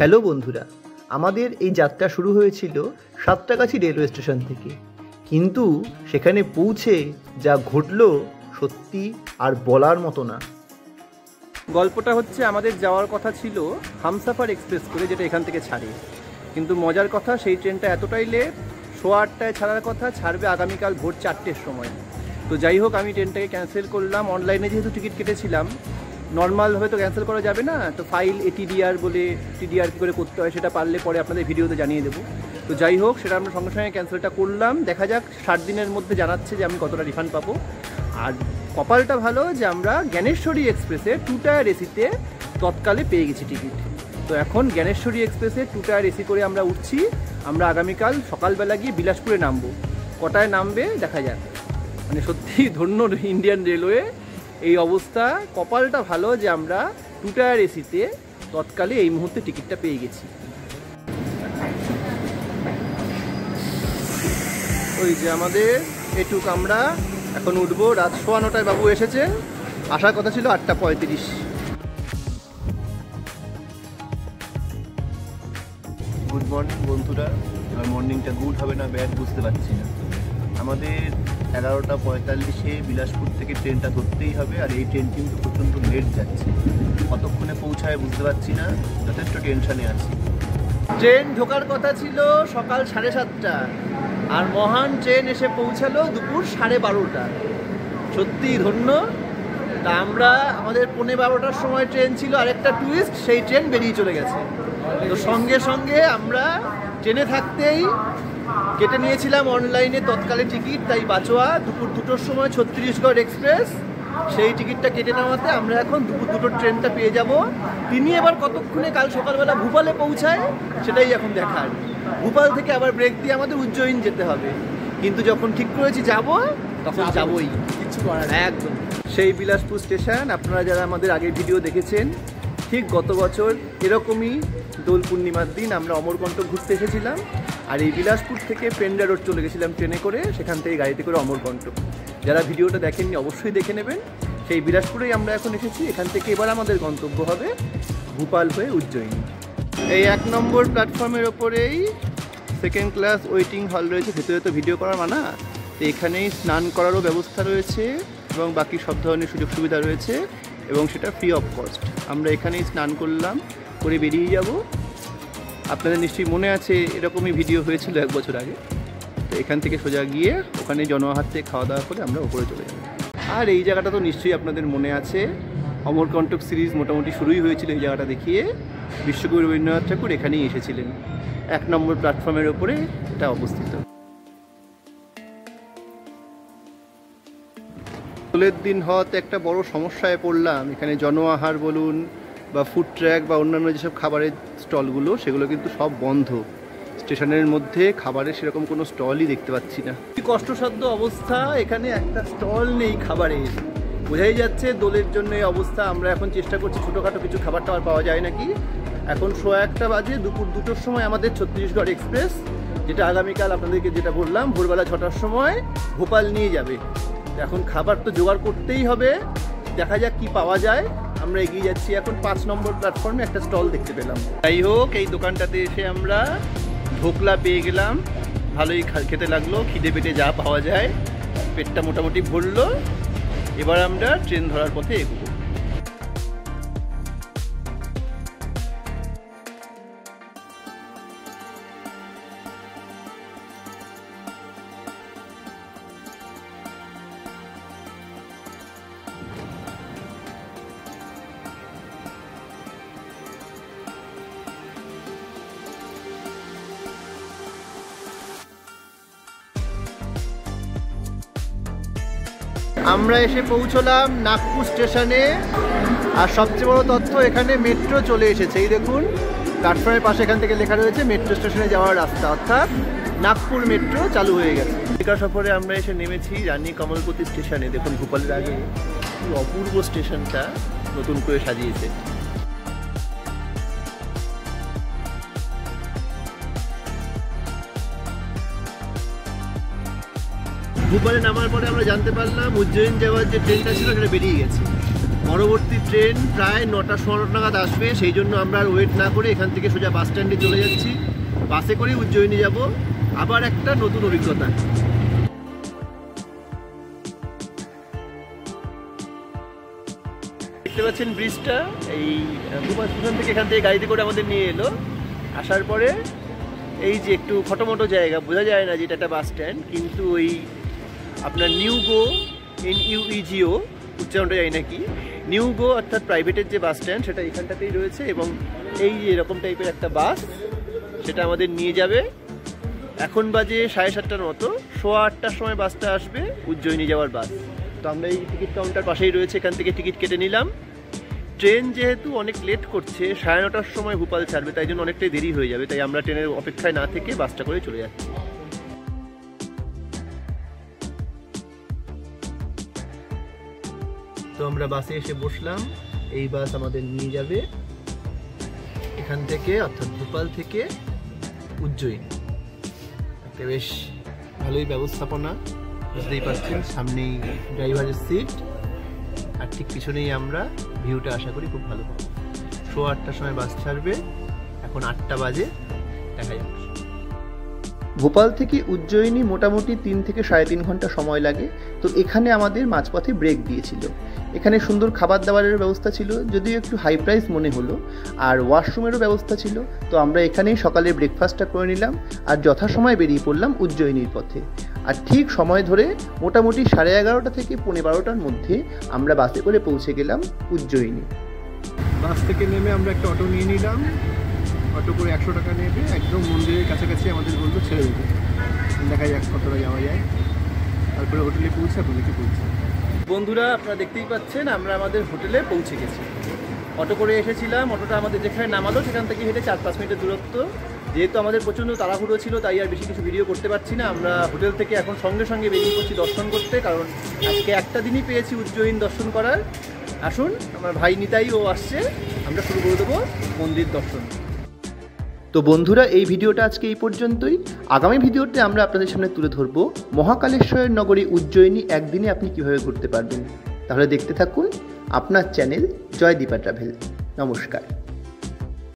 Hello বন্ধুরা, আমাদের এই যাত্রা শুরু হয়েছিল সাঁতরাগাছি রেলওয়ে স্টেশন থেকে, কিন্তু সেখানে পৌঁছে যা ঘটল সত্যি আর বলার মতো না। গল্পটা হচ্ছে, আমাদের যাওয়ার কথা ছিল হামসাফার এক্সপ্রেস করে, যেটা এখান থেকে ছাড়ে, কিন্তু মজার কথা সেই ট্রেনটা এতটাই লেট, 8:30টায় ছাড়ার কথা, ছাড়বে আগামীকাল ভোর 4টের সময়। তো যাই হোক, আমি ট্রেনটাকে ক্যান্সেল করলাম। অনলাইনে যেহেতু টিকিট কেটেছিলাম, নর্মালভাবে তো ক্যান্সেল করা যাবে না, তো ফাইল এটিডিআর বলে, টিডিআর কী করে করতে হয় সেটা পারলে পরে আপনাদের ভিডিওতে জানিয়ে দেবো। তো যাই হোক, সেটা আমরা সঙ্গে সঙ্গে ক্যান্সেলটা করলাম। দেখা যাক, 60 দিনের মধ্যে জানাচ্ছে যে আমি কতটা রিফান্ড পাবো। আর কপালটা ভালো যে আমরা জ্ঞানেশ্বরী এক্সপ্রেসে 2 টায়ার এসিতে তৎকালে পেয়ে গেছি টিকিট। তো এখন জ্ঞানেশ্বরী এক্সপ্রেসে 2 টায়ার এসি করে আমরা উঠছি। আমরা আগামীকাল সকালবেলা গিয়ে বিলাসপুরে নামবো। কটায় নামবে দেখা যাক। মানে সত্যি ধন্য ইন্ডিয়ান রেলওয়ে, এই অবস্থা। কপালটা ভালো যে আমরা 2 টায়ার এসিতে তৎকালে এই মুহূর্তে টিকিটটা পেয়ে গেছি। ওই যে আমাদের এটুক, আমরা এখন উঠবো। রাত 9:15টায় বাবু এসেছেন, আসার কথা ছিল 8:35। গুড মর্নিং বন্ধুরা। আর মর্নিংটা গুড হবে না ব্যাড বুঝতে পারছি না। আমাদের 11:45-এ বিলাসপুর থেকে ট্রেনটা ধরতেই হবে, আর এই ট্রেন কিন্তু প্রচণ্ড লেট যাচ্ছে। কতক্ষণে পৌঁছায় বুঝতে পারছি না, যথেষ্ট টেনশানে আছি। ট্রেন ঢোকার কথা ছিল সকাল 7:30, আর মহান ট্রেন এসে পৌঁছালো দুপুর 12:30। সত্যিই ধন্য। তা আমরা, আমাদের 11:15টার সময় ট্রেন ছিল, আরেকটা টুইস্ট, সেই ট্রেন বেরিয়ে চলে গেছে। তো সঙ্গে সঙ্গে আমরা ট্রেনে থাকতেই কেটে নিয়েছিলাম অনলাইনে তৎকালে টিকিট, তাই বাঁচোয়া দুপুর 2টোর সময় ছত্তিশগড় এক্সপ্রেস, সেই টিকিটটা কেটে নেওয়াতে আমরা এখন দুপুর 2টোর ট্রেনটা পেয়ে যাব। তিনি এবার কতক্ষণে কাল সকালবেলা ভূপালে পৌঁছায় সেটাই এখন দেখার। ভূপাল থেকে আবার ব্রেক দিয়ে আমাদের উজ্জয়িন যেতে হবে, কিন্তু যখন ঠিক করেছি যাব তখন যাবই, কিছু করার একদম। সেই বিলাসপুর স্টেশন, আপনারা যারা আমাদের আগের ভিডিও দেখেছেন, ঠিক গত বছর এরকমই দোল পূর্ণিমার দিন আমরা অমরকণ্টক ঘুরতে এসেছিলাম। আর এই বিলাসপুর থেকে পেন্ডা রোড চলে গেছিলাম ট্রেনে করে, সেখান থেকে গাড়িতে করে অমরকণ্টক। যারা ভিডিওটা দেখেননি অবশ্যই দেখে নেবেন। সেই বিলাসপুরেই আমরা এখন এসেছি। এখান থেকে এবার আমাদের গন্তব্য হবে ভূপাল হয়ে উজ্জয়িনী। এই 1 নম্বর প্ল্যাটফর্মের ওপরেই 2nd ক্লাস ওয়েটিং হল রয়েছে। ভেতরে তো ভিডিও করার মানা, তো এখানেই স্নান করারও ব্যবস্থা রয়েছে এবং বাকি সব ধরনের সুযোগ সুবিধা রয়েছে, এবং সেটা ফ্রি অফ কস্ট। আমরা এখানেই স্নান করলাম, করে বেরিয়ে যাব। আপনাদের নিশ্চয়ই মনে আছে, এরকমই ভিডিও হয়েছিল 1 বছর আগে। তো এখান থেকে সোজা গিয়ে ওখানে জনআহার থেকে খাওয়া দাওয়া করে আমরা উপরে চলে যাব। আর এই জায়গাটা তো নিশ্চয়ই আপনাদের মনে আছে, অমরকণ্টক সিরিজ মোটামুটি শুরুই হয়েছিল এই জায়গাটা দেখিয়ে। বিশ্বকবি রবীন্দ্রনাথ ঠাকুর এখানেই এসেছিলেন। 1 নম্বর প্ল্যাটফর্মের ওপরে এটা অবস্থিত। দোলের দিন হওয়াতে একটা বড় সমস্যায় পড়লাম। এখানে জনআহার বলুন বা ফুড ট্র্যাক বা অন্যান্য যেসব খাবারের স্টলগুলো, সেগুলো কিন্তু সব বন্ধ। স্টেশনের মধ্যে খাবারের সেরকম কোনো স্টলই দেখতে পাচ্ছি না। কি কষ্টসাধ্য অবস্থা, এখানে একটা স্টল নেই খাবারের। বোঝাই যাচ্ছে দোলের জন্য এই অবস্থা। আমরা এখন চেষ্টা করছি ছোটোখাটো কিছু খাবার টাবার পাওয়া যায় নাকি। এখন 1:15 বাজে, দুপুর 2টোর সময় আমাদের ছত্তিশগড় এক্সপ্রেস, যেটা আগামীকাল আপনাদেরকে যেটা বললাম ভোরবেলা 6টার সময় ভোপাল নিয়ে যাবে। এখন খাবার তো জোগাড় করতেই হবে, দেখা যাক কি পাওয়া যায়। আমরা এগিয়ে যাচ্ছি। এখন 5 নম্বর প্ল্যাটফর্মে একটা স্টল দেখতে পেলাম। যাই হোক, এই দোকানটাতে এসে আমরা ঢোকলা পেয়ে গেলাম। ভালোই খেতে লাগলো, খিদে পেটে যা পাওয়া যায়। পেটটা মোটামুটি ভরলো। এবার আমরা ট্রেন ধরার পথে এগোবো। আমরা এসে পৌঁছলাম নাগপুর স্টেশনে। আর সবচেয়ে বড় তথ্য, এখানে মেট্রো চলে এসেছে। এই দেখুন, প্ল্যাটফর্মের পাশে এখান থেকে লেখা রয়েছে মেট্রো স্টেশনে যাওয়ার রাস্তা, অর্থাৎ নাগপুর মেট্রো চালু হয়ে গেছে। একা সফরে আমরা এসে নেমেছি রানী কমলপতি স্টেশনে। দেখুন ভোপালের আগে কি অপূর্ব স্টেশনটা নতুন করে সাজিয়েছে। ভোপালে নামার পরে আমরা জানতে পারলাম উজ্জয়ন যাওয়ার যে ট্রেনটা ছিল সেটা বেরিয়ে গেছে। পরবর্তী ট্রেন প্রায় 9টা-9:15 নাগাদ আসবে, সেই জন্য আমরা আর ওয়েট না করে এখান থেকে সোজা বাস স্ট্যান্ডে চলে যাচ্ছি। বাসে করে উজ্জয়িনী যাব, আবার একটা নতুন অভিজ্ঞতা। দেখতে পাচ্ছেন ব্রিজটা, এই ভোপাল স্টেশন থেকে এখান থেকে গাড়িতে করে আমাদের নিয়ে এলো। আসার পরে এই যে একটু ফটোমটো জায়গা, বোঝা যায় না যে এটা একটা বাস স্ট্যান্ড, কিন্তু ওই আপনার নিউগো NUEGO উচ্চারণটা যায় নাকি, নিউগো অর্থাৎ প্রাইভেটের যে বাস স্ট্যান্ড সেটা এখানটাতেই রয়েছে। এবং এই যে এরকম টাইপের একটা বাস, সেটা আমাদের নিয়ে যাবে। এখন বাজে 7:30টার মতো, 8:15টার সময় বাসটা আসবে উজ্জয়িনী যাওয়ার বাস। তো আমরা এই টিকিট কাউন্টার পাশেই রয়েছে, এখান থেকে টিকিট কেটে নিলাম। ট্রেন যেহেতু অনেক লেট করছে, 9:30টার সময় ভোপাল ছাড়বে, তাই জন্য অনেকটাই দেরি হয়ে যাবে, তাই আমরা ট্রেনের অপেক্ষায় না থেকে বাসটা করে চলে যাচ্ছি। তো আমরা বাসে এসে বসলাম, এই বাস আমাদের নিয়ে যাবে এখান থেকে, অর্থাৎ ভোপাল থেকে উজ্জয়িনী। একটা বেশ ভালোই ব্যবস্থাপনা, বুঝতেই পারছেন, সামনেই ড্রাইভারের সিট, আর ঠিক পিছনেই আমরা। ভিউটা আশা করি খুব ভালো পাবো। 8:15টার সময় বাস ছাড়বে, এখন 8টা বাজে, দেখা যাক। ভোপাল থেকে উজ্জয়িনী মোটামুটি 3 থেকে 3.5 ঘন্টা সময় লাগে। তো এখানে আমাদের মাঝপথে ব্রেক দিয়েছিল। এখানে সুন্দর খাবার দাবারের ব্যবস্থা ছিল, যদিও একটু হাই প্রাইস মনে হলো, আর ওয়াশরুমেরও ব্যবস্থা ছিল। তো আমরা এখানেই সকালে ব্রেকফাস্টটা করে নিলাম, আর যথাসময়ে বেরিয়ে পড়লাম উজ্জয়িনীর পথে। আর ঠিক সময় ধরে মোটামুটি 11:30 থেকে 12:15টার মধ্যে আমরা বাসে করে পৌঁছে গেলাম উজ্জয়িনী। বাস থেকে নেমে আমরা একটা অটো নিয়ে নিলাম। অটো করে 100 টাকা নেবে, একদম মন্দিরের কাছাকাছি আমাদের বলতো ছেড়ে দেবে। দেখা যাক কতটা যাওয়া যায়। তারপরে হোটেলে পৌঁছাবো নাকি পৌঁছে। বন্ধুরা, আপনারা দেখতেই পাচ্ছেন আমরা আমাদের হোটেলে পৌঁছে গেছি। অটো করে এসেছিলাম, অটোটা আমাদের যেখানে নামালো সেখান থেকে হেঁটে 4-5 মিনিটের দূরত্ব। যেহেতু আমাদের প্রচণ্ড তাড়াহুড়ো ছিল, তাই আর বেশি কিছু ভিডিও করতে পারছি না। আমরা হোটেল থেকে এখন সঙ্গে সঙ্গে বেরিয়ে পড়ছি দর্শন করতে, কারণ আজকে একটা দিনই পেয়েছি উজ্জয়িনী দর্শন করার। আসুন, আমার ভাই নিতাই ও আসছে, আমরা শুরু করে দেবো মন্দির দর্শন। তো বন্ধুরা, এই ভিডিওটা আজকে এই পর্যন্তই। আগামী ভিডিওতে আমরা আপনাদের সামনে তুলে ধরবো মহাকালেশ্বরের নগরী উজ্জয়িনী একদিনে আপনি কিভাবে ঘুরতে পারবেন। তাহলে দেখতে থাকুন আপনার চ্যানেল জয়দীপা ট্রাভেল। নমস্কার।